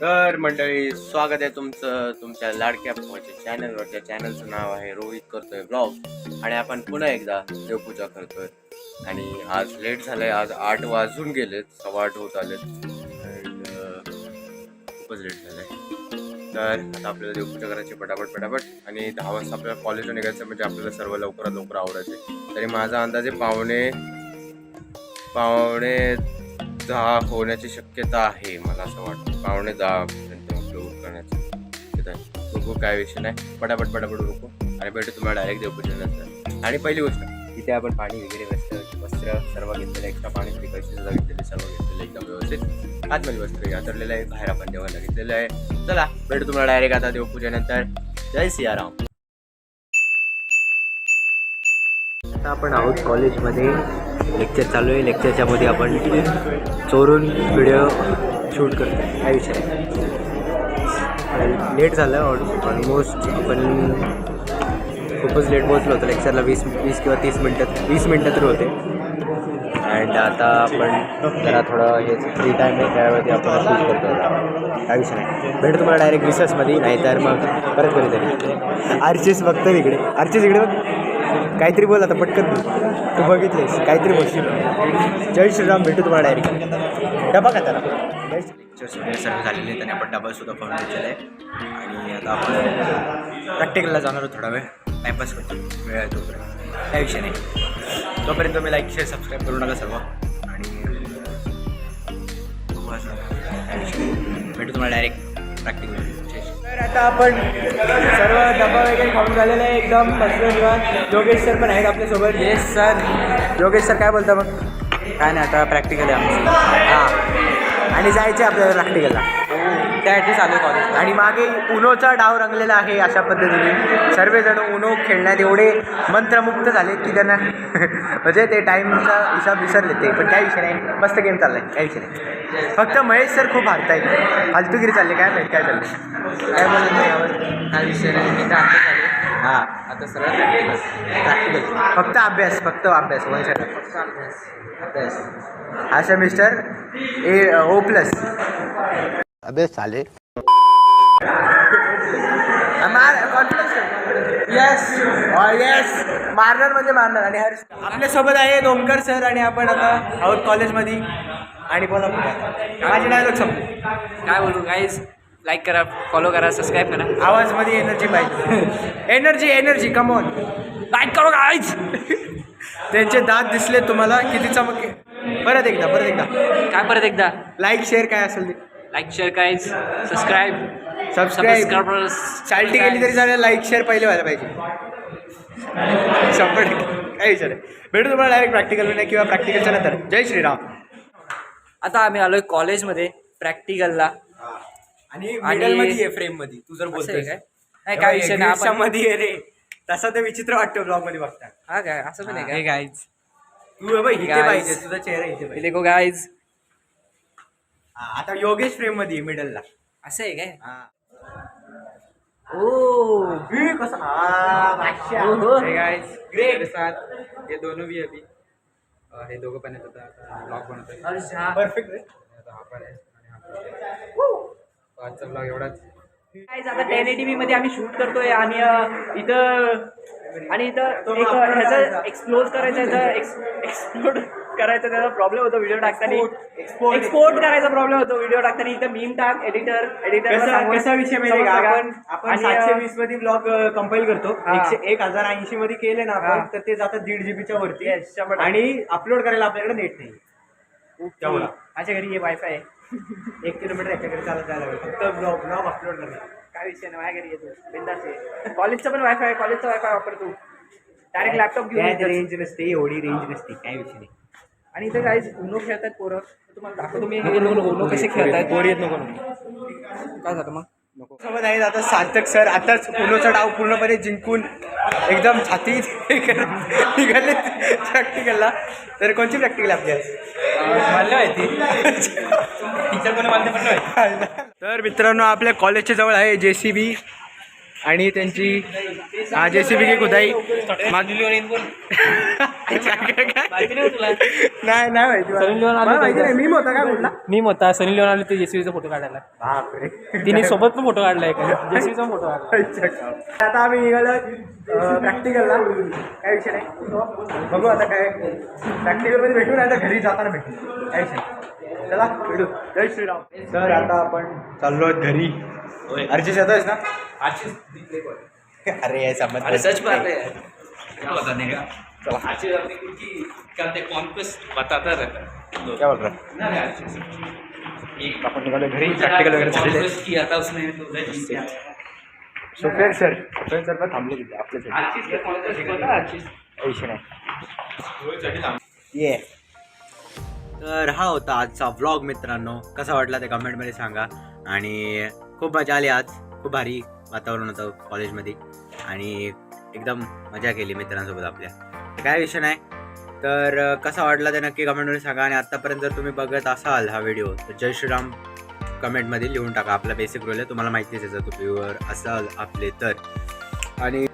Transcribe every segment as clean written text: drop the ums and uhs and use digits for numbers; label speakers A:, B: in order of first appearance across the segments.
A: तर मंडळी, स्वागत आहे तुमचं तुमच्या लाडक्या भावाच्या चॅनलवर. त्या चॅनलचं नाव आहे रोहित करतोय ब्लॉग. आणि आपण पुन्हा एकदा देवपूजा करतोय. आणि आज लेट झालंय, आज 8 वाजून गेलेत, 8:15 होत आलेत. खूपच लेट झालंय. तर आता आपल्याला देवपूजा करायची पटापट. आणि 10 वाजता आपल्याला कॉलेजला निघायचं, म्हणजे आपल्याला सर्व लवकरात लवकर आवडायचे. तरी माझा अंदाजे पावणे 10 होण्याची शक्यता आहे. मला असं वाटतं 9:45 पर्यंत आपलं उरकण्याची शक्यता आहे. बघू, काय विषय नाही. पटापट उरकू आणि भेटू तुम्हाला डायरेक्ट देवपूजेनंतर. आणि पहिली गोष्ट, इथे आपण पाणी वगैरे वस्त्र सर्व घेतलेलं, एक्स्ट्रा पाणी तरी पैसे सुद्धा घेतलेले, सर्व घेतलेलं एकदम व्यवस्थित. आतमध्ये वस्त्र आतरलेलं आहे, बाहेर आपण देवाला घेतलेलं आहे. चला भेटू तुम्हाला डायरेक्ट आता देवपूजेनंतर. जय सियाराम. आता आपण आहोत कॉलेजमध्ये, लेक्चर चालू आहे. लेक्चरच्या मध्ये आपण चोरून व्हिडिओ शूट करतो. काय विषय लेट झालं. ऑलमोस्ट आपण खूपच लेट पोहोचलो होतो लेक्चरला. 20 किंवा 30 मिनटं तर होते. अँड आता आपण जरा थोडं हे फ्री टाईम आहे, त्यामध्ये आपण शूट करतो. काय विषय नाही. भेटू तुम्हाला डायरेक्ट रिसर्चमध्ये, नाहीतर मग परत कधीतरी. आर्चिस बघतो इकडे. आर्चिस इकडे बघ, काहीतरी बोल आता पटकन. तू बघितलेस काहीतरी बोलशील. जय श्रीराम. भेटू तुम्हाला डायरेक्ट. डबा का त्याला सर्व झालेले आहेत. आणि आपण डबासुद्धा खाऊन घेतलेला आहे. आणि आता आपण प्रॅक्टिकलला जाणार आहोत. थोडा वेळ टाईमपास करतो, वेळ आहे तोपर्यंत. काही विषय नाही. तोपर्यंत तुम्ही लाईक शेअर सबस्क्राईब करू नका सर्व. आणि भेटू तुम्हाला डायरेक्ट प्रॅक्टिकल. तर आता आपण सर्व डबा वगैरे खाऊन झालेलं आहे, एकदम बसलो निवांत. योगेश सर पण आहेत आपल्यासोबत. Yes sir. योगेश सर काय बोलता मग? काय नाही, आता प्रॅक्टिकल आहे आमचं. हां, आणि जायचं आपल्याला प्रॅक्टिकलला. त्यासाठी चालू कॉलेज. आणि मागे उनोचा डाव रंगलेला आहे. अशा पद्धतीने सर्वजण उनो खेळण्यात एवढे मंत्रमुक्त झाले की त्यांना म्हणजे ते टाईमचा हिसाब विसरले ते. पण काही विषय नाही, मस्त गेम चाललाय, काही विषय नाही. फक्त महेश सर खूप हारतायत, फालतूगिरी चालले. काय माहिती काय चाललं, काय बोलत नाही यावर. काय विषय नाही. मी तर आता चालू. हां, आता सगळं प्रॅक्टिकल. फक्त अभ्यास. वन साईड अभ्यास. अशा मिस्टर O+. अबे साले. येस मारणार म्हणजे मारणार. आणि आपल्यासोबत आहे ओमकार सर. आणि आपण आता आहोत कॉलेजमध्ये. आणि बोला माझे डायलॉग संपले.
B: काय बोलू गाईज, लाईक करा, फॉलो करा, सबस्क्राईब करा.
A: आवाजमध्ये एनर्जी पाहिजे. Energy come on.
B: लाईक करो गाईज.
A: त्यांचे दात दिसले तुम्हाला किती चमके. परत एकदा
B: काय परत एकदा
A: लाईक शेअर काय असेल ते.
B: Like share guys, subscribe.
A: चालटी केली तरी चालेल, लाईक शेअर पहिले व्हायला पाहिजे. 100% काही विचार. भेटू तुम्हाला डायरेक्ट प्रॅक्टिकलमध्ये किंवा प्रॅक्टिकलच्या नंतर. जय श्रीराम.
B: आता आम्ही आलोय कॉलेजमध्ये प्रॅक्टिकलला.
A: आणि मिडलमध्ये आहे, फ्रेममध्ये. तू जर बोलतोय
B: काय नाही, काय विषय नाही. आपण
A: मध्ये रे तसा ते विचित्र वाटतं ब्लॉगमध्ये बघता.
B: हा काय असं पण आहे का गाईज.
A: तू बघ इथे पाहिजे, तुझा चेहरा इथे पाहिजे.
B: देखो गाईज.
A: आता योगेश फ्रेम मध्ये मिडलला.
B: असं आहे काय.
A: ओ कसं.
B: ग्रेट.
C: हे दोनों भी अभी हे दोघं पण येतात. आता ब्लॉग बनवतोय.
A: परफेक्ट.
C: आता हा पण आहे आणि आजचा ब्लॉग एवढाच.
B: आता 1080p मध्ये आम्ही शूट करतोय. आणि इथं एक ह्याचं एक्सप्लोर करायचं, एक्सप्लोर करायचा त्याचा प्रॉब्लेम होतो व्हिडिओ टाकताना. एक्सपोर्ट करायचा प्रॉब्लेम होतो व्हिडिओ टाकताना. इथं मीम टाक एडिटर
A: कसा विषय माहिती का, आपण 720 मध्ये ब्लॉग कंपाईल करतो. 1080 मध्ये केले ना आपण, तर ते जातात 1.5 GB च्या वरती. आणि अपलोड करायला आपल्याकडे नेट नाही. त्यामुळे
B: माझ्या घरी हे वायफाय आहे.
A: 1 किलोमीटर याच्याकडे चालत जायला लागेल फक्त ब्लॉग अपलोड करायला.
B: काय विषय नाही, माझ्या घरी येतो बिंदास आहे. कॉलेजचा पण वायफाय आहे, कॉलेजचा वायफाय वापरतो. डायरेक्ट लॅपटॉप घेऊन
A: रेंज नसते, एवढी रेंज नसते, काय विषय नाही.
B: आणि इथं काही उनो खेळतात पोरं. तुम्हाला दाखवतो तुम्ही उनो कसे खेळतात.
A: बोर येत नको.
B: काय झालं मग
A: नको सोबत आहेत आता सार्थक सर. आताच उनोचा डाव पूर्णपणे जिंकून एकदम छाती निघाले प्रॅक्टिकलला. तर कोणची प्रॅक्टिकल आपली
B: मानलं माहिती टीचर कोणी मानले पण नाही.
A: तर मित्रांनो, आपल्या कॉलेजच्या जवळ आहे JCB. आणि त्यांची JCB की खुदाई
B: माहिती नाही तुला
A: नाही माहिती मला.
B: सनी लिओन आले
A: मला माहिती
B: होते.
A: नाही. मी होता काय कुठला
B: मी होता सनी लिओन आले ते जेसीबीचा फोटो काढायला
A: बापरे.
B: तिने सोबत पण फोटो काढलाय जेसीबीचा फोटो काढला
A: आता आम्ही निघालो प्रॅक्टिकलला. काय विषय नाही. बघू आता काय प्रॅक्टिकलमध्ये भेटू नाही तर घरी जाताना भेटू. काय विषय नाही. चला भेटू. जय श्रीराम. सर आता आपण चाललो घरी. अर्चिस येतोयस ना? अरे समज
C: सच बात है क्या बताने का आज अपनी खुद की क्या बोलते कॉन्क्वेस्ट बताता रहता है
A: काय बोल रहा
C: एक
A: आपण निघालो घरी. प्रॅक्टिकल वगैरे झालेले.
C: कॉन्क्वेस्ट किया था उसने तो
A: सुफेर सर पण थांबले तिथे आपल्यासाठी.
C: आर्चिस का कॉन्क्वेस्ट होता आर्चिस
A: विषय नाही. ये तर हा होता आजचा व्लॉग मित्रांनो. कसा वाटला ते कमेंटमध्ये सांगा. आणि खूप मजा आली आज. खूप भारी वातावरण होतं कॉलेजमध्ये आणि एकदम मजा केली मित्रांसोबत आपल्या. काय विषय नाही. तर कसा वाटला ते नक्की कमेंटमध्ये सांगा. आणि आत्तापर्यंत जर तुम्ही बघत असाल हा व्हिडिओ तर जय श्रीराम कमेंटमध्ये लिहून टाका. आपला बेसिक रोल आहे तुम्हाला माहितीच आहे जर तुम्ही व्ह्यूअर असाल आपले तर. आणि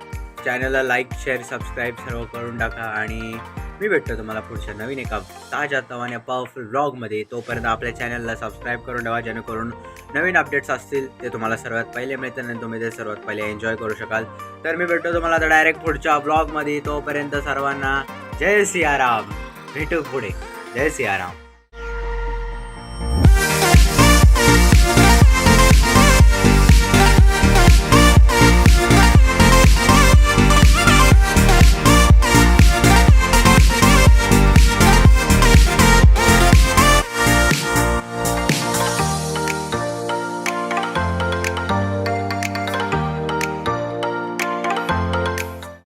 A: चॅनलला लाईक शेअर सबस्क्राईब सर्व करून टाका. आणि मी भेटतो तुम्हाला पुढच्या नवीन एका ताज्या तवान्या पॉवरफुल व्लॉगमध्ये. तोपर्यंत आपल्या चॅनलला सबस्क्राईब करून ठेवा जेणेकरून नवीन अपडेट्स असतील ते तुम्हाला सर्वात पहिले मिळतील आणि तुम्ही ते सर्वात पहिले एन्जॉय करू शकाल. तर मी भेटतो तुम्हाला आता डायरेक्ट पुढच्या व्लॉगमध्ये. तोपर्यंत सर्वांना जय सियाराम. भेटू पुढे. जय सियाराम.